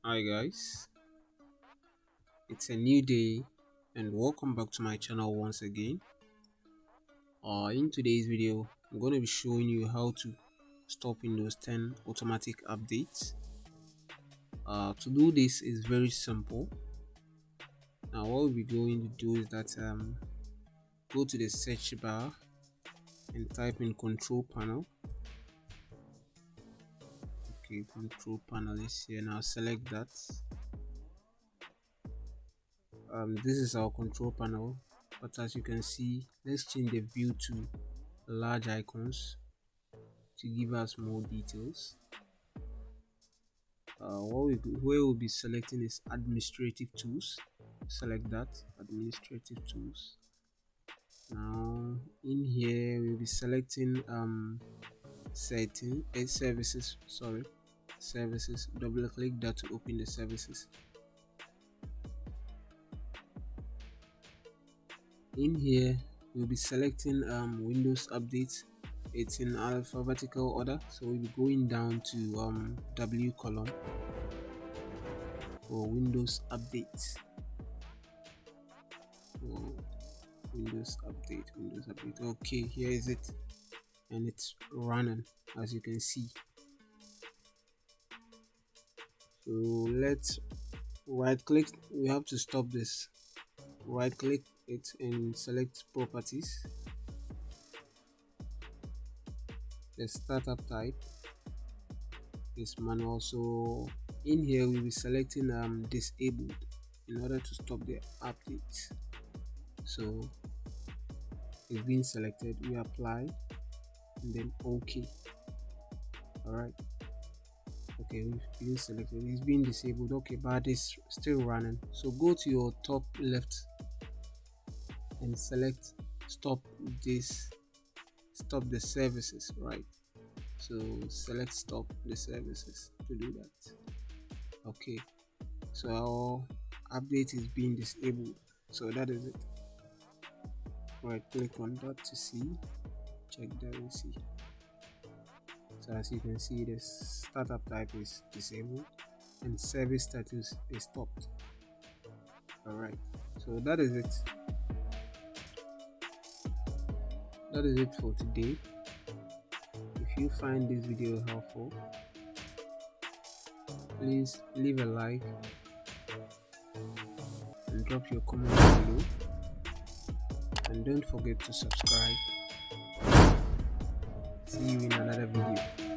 Hi guys, it's a new day and welcome back to my channel once again. In today's video, I'm going to be showing you how to stop Windows 10 automatic updates. To do this is very simple. Now what we're going to do is that go to the search bar and type in control panel. Okay, control panel is here. Now select that. This is our control panel, but as you can see, let's change the view to large icons to give us more details. Where we'll be selecting is administrative tools. Select that, administrative tools. Now in here we'll be selecting services. Services. Double click that to open the services. In here we'll be selecting Windows updates. It's in alphabetical order, so we'll be going down to W column for Windows updates. For Windows update. Okay, here is it, and it's running as you can see. So let's right click. We have to stop this. Right click it and select properties. The startup type is manual, so in here we'll be selecting disabled in order to stop the updates. So it's been selected, we apply and then OK. Alright, okay, we've been selected, it's been disabled. Okay, but it's still running, so go to your top left and select stop the services. Right, so select stop the services to do that. Okay, so our update is being disabled, so that is it. Right click on that to see, check that and see. So as you can see, the startup type is disabled and service status is stopped. Alright, so that is it. That is it for today. If you find this video helpful, please leave a like and drop your comment below, and don't forget to subscribe. See you in another video.